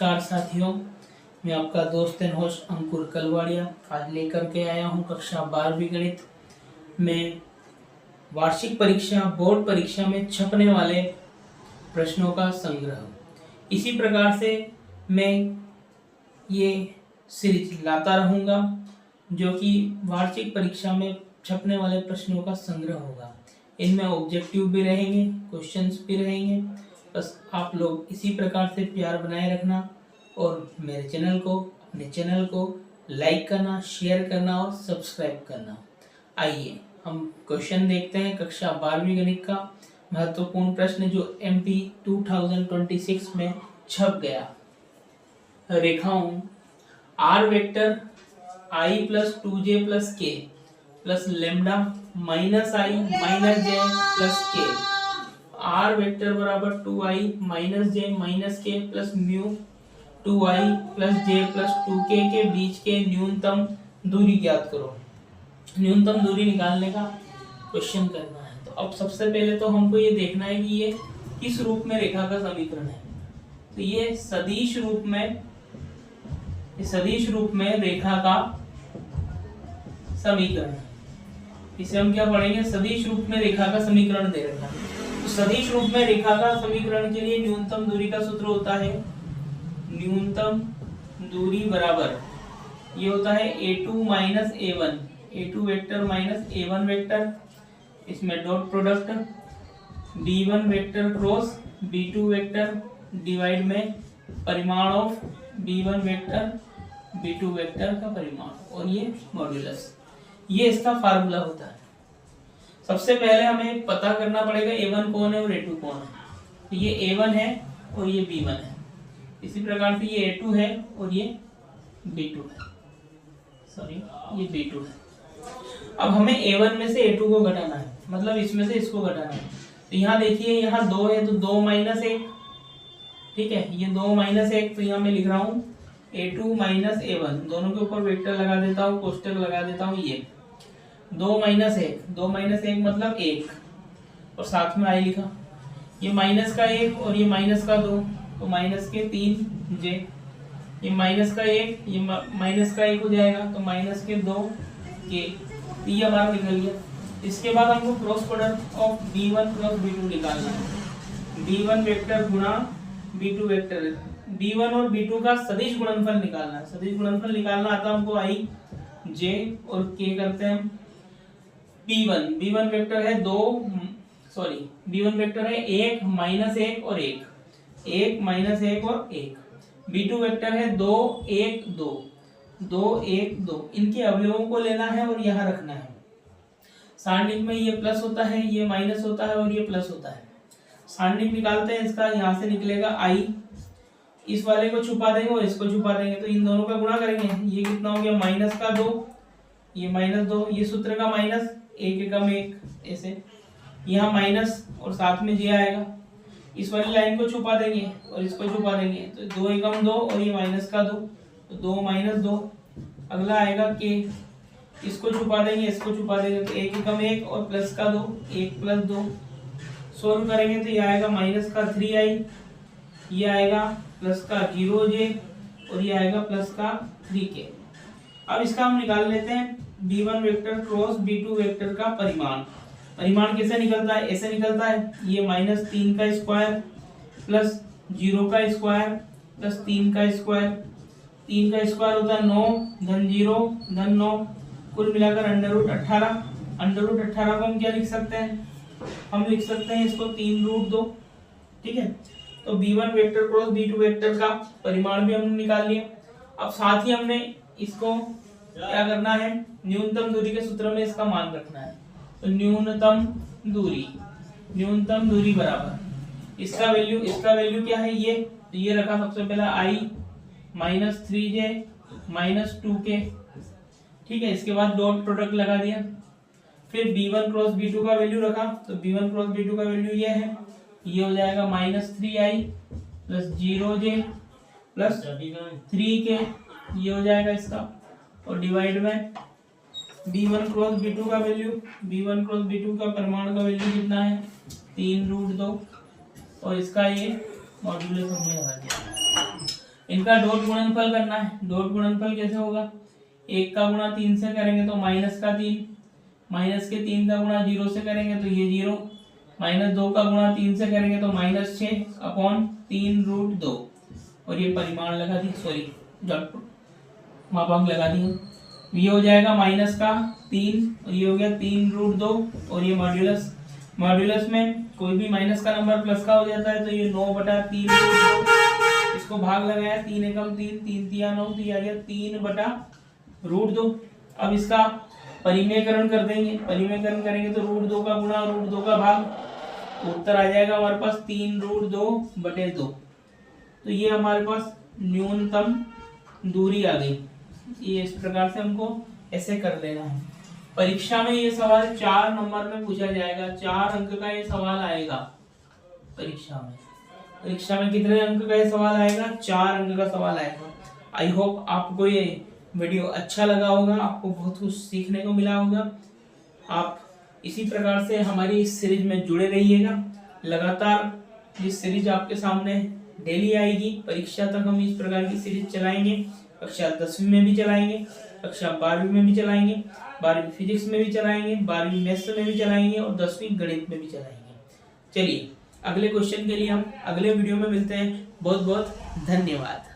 नमस्कार साथियों, मैं आपका दोस्त एंड होस्ट अंकुर कलवाड़िया आज लेकर के आया हूं कक्षा 12वीं गणित में वार्षिक परीक्षा बोर्ड परीक्षा में छपने वाले प्रश्नों का संग्रह। इसी प्रकार से मैं ये सीरीज लाता रहूँगा जो कि वार्षिक परीक्षा में छपने वाले प्रश्नों का संग्रह होगा। इनमें ऑब्जेक्टिव भी रहेंगे, क्वेश्चंस भी रहेंगे। बस आप लोग इसी प्रकार से प्यार बनाए रखना और मेरे चैनल को, अपने चैनल को लाइक करना, शेयर करना और सब्सक्राइब करना। आइए हम क्वेश्चन देखते हैं। कक्षा 12वीं गणित का महत्वपूर्ण प्रश्न जो MP 2026 में छप गया। रेखाओं r vector i + 2j + k + lambda - i - j + k r vector बराबर 2i - j - k + mu 2i + j + 2k के बीच के न्यूनतम दूरी ज्ञात करो। न्यूनतम दूरी निकालने का क्वेश्चन करना है। तो अब सबसे पहले तो हमको ये देखना है कि ये किस रूप में रेखा का समीकरण है। तो ये सदिश रूप में रेखा का समीकरण है। इसे हम क्या पढ़ेंगे? सदिश रूप में रेखा का समीकरण दे रखा है। तो सदिश रूप में रेखा का समीकरण के लिए न्यूनतम दूरी का सूत्र होता है न्यूनतम दूरी बराबर ये होता है a2 - a1, a2 vector - a1 vector, इसमें dot product b1 vector cross b2 vector divide में परिमाण of b1 vector b2 vector का परिमाण और ये मॉड्यूलस। ये इसका फार्मूला होता है। सबसे पहले हमें पता करना पड़ेगा a1 कौन है और a2 कौन है। तो ये a1 है और ये b1 है। इसी प्रकार से ये a2 है और ये b2 है। सॉरी, ये b2 है। अब हमें a1 में से a2 को घटाना है, मतलब इसमें से इसको घटाना है। तो यहाँ देखिए, यहाँ 2 है तो 2 - 1, ठीक है। ये 2 - 1, तो यहाँ मैं लिख रहा हूँ a2 - a1, दोनों के ऊपर वेक्टर लगा देता हूँ, कोष्टक लगा देता हूँ। ये 2 - 1 मतलब 1 और साथ में i लिखा। ये माइनस का 1 और ये माइनस का 2, तो माइनस के 3 j। ये माइनस का 1, ये माइनस का 1 हो जाएगा, तो माइनस के 2 k। ये हमारा निकल गया। इसके बाद हमको cross product of b1 cross b2 निकालना है। b1 वेक्टर गुणा b2 वेक्टर, b1 और b2 का सदिश गुणनफल निकालना है। सदिश गुणनफल निकालना आता हमको i j और k करते हैं। b1 वेक्टर है 2, सॉरी b1 वेक्टर है 1 - 1 और 1, 1 - 1 और 1। b2 वेक्टर है 2 1 2, 2 1 2। इनके अवयवों को लेना है और यहाँ रखना है। सारणिक में ये प्लस होता है, ये माइनस होता है और ये प्लस होता है। सारणिक निकालते हैं इसका, यहाँ से निकलेगा i, इस वाले को छुपा देंगे और इसको छुपा देंगे, तो इन दोनों का गुणा करेंगे। ये कितना हो गया? माइनस का 2, ये माइनस 2, ये सूत्र का माइनस, 1 एकम 1, ऐसे यहाँ माइनस और साथ में जे आएगा। इस वाली लाइन को छुपा देंगे और इसको छुपा देंगे, तो 2 एकम 2 और ये माइनस का 2, तो 2 - 2। अगला आएगा के, इसको छुपा देंगे, इसको छुपा देंगे, तो 1 एकम 1 और प्लस का 2, 1 + 2। सोल्व करेंगे तो ये आएगा माइनस का 3i, ये आएगा प्लस का 0j और ये आएगा प्लस का 3k। अब इसका हम निकाल लेते हैं b1 vector cross b2 vector का परिमाण। परिमाण कैसे निकलता है? ऐसे निकलता है, ये -3 का स्क्वायर प्लस 0 का स्क्वायर प्लस 3 का स्क्वायर। 3 का स्क्वायर होता है 9 धन 0 धन 9, कुल मिलाकर √18। √18 को हम क्या लिख सकते हैं? हम लिख सकते हैं इसको 3√2, ठीक है। तो b1 vector cross b2 vector का परिमाण भी हमने निकाल लिया। अब साथ ही हमने इसको क्या करना है? न्यूनतम दूरी के सूत्र में इसका मान रखना है। तो न्यूनतम दूरी बराबर इसका वैल्यू क्या है? ये तो ये रखा सबसे पहला i - 3j - 2k, ठीक है। इसके बाद डॉट प्रोडक्ट लगा दिया। फिर b1 क्रॉस b2 का वैल्यू रखा, तो b1 क्रॉस b2 का वैल्यू ये है, ये हो जाएगा -3i + 0j + 3k, ये हो जाएगा इसका, और डिवाइड में b1 क्रॉस b2 का वैल्यू, b1 क्रॉस b2 का परिमाण का वैल्यू कितना है? 3√2 और इसका ये मॉड्यूलस हमने लगा दिया। इनका डॉट गुणनफल करना है। डॉट गुणनफल कैसे होगा, 1 का गुणा 3 से करेंगे तो माइनस का 3, माइनस के 3 का गुणा 0 से करेंगे तो ये 0, माइनस 2 का गुणा 3 से करेंगे तो माइनस 6 अपॉन 3 रूट 2, और ये परिमाण लगा दी, सॉरी मापांक लगा दिए। ये हो जाएगा माइनस का 3 और ये हो गया 3 रूट 2, और ये मॉड्यूलस, मॉड्यूलस में कोई भी माइनस का नंबर प्लस का हो जाता है तो ये 9/3 रूट 2, इसको भाग लगाया 3 एकम 3, 3 तिया 9, तो ये आ गया 3/√2। अब इसका परिमेयकरण कर देंगे, परिमेयकरण करेंगे तो √2 का गुणा √2 का भाग, तो उत्तर आ जाएगा हमारे पास 3√2/2। तो ये हमारे पास न्यूनतम दूरी आ गई। ये इस प्रकार से हमको ऐसे कर लेना है। परीक्षा में ये सवाल 4 नंबर में पूछा जाएगा, 4 अंक का ये सवाल आएगा परीक्षा में। परीक्षा में कितने अंक का ये सवाल आएगा, 4 अंक का सवाल आएगा। आई होप आपको ये वीडियो अच्छा लगा होगा, आपको बहुत कुछ सीखने को मिला होगा। आप इसी प्रकार से हमारी इस सीरीज में जुड़े रहिएगा। लगातार ये सीरीज आपके सामने डेली आएगी। परीक्षा तक हम इस प्रकार की सीरीज चलाएंगे। कक्षा 10वीं में भी चलाएंगे, कक्षा 12वीं में भी चलाएंगे, 12वीं फिजिक्स में भी चलाएंगे, 12वीं मैथ्स में भी चलाएंगे और 10वीं गणित में भी चलाएंगे। चलिए अगले क्वेश्चन के लिए हम अगले वीडियो में मिलते हैं। बहुत बहुत धन्यवाद।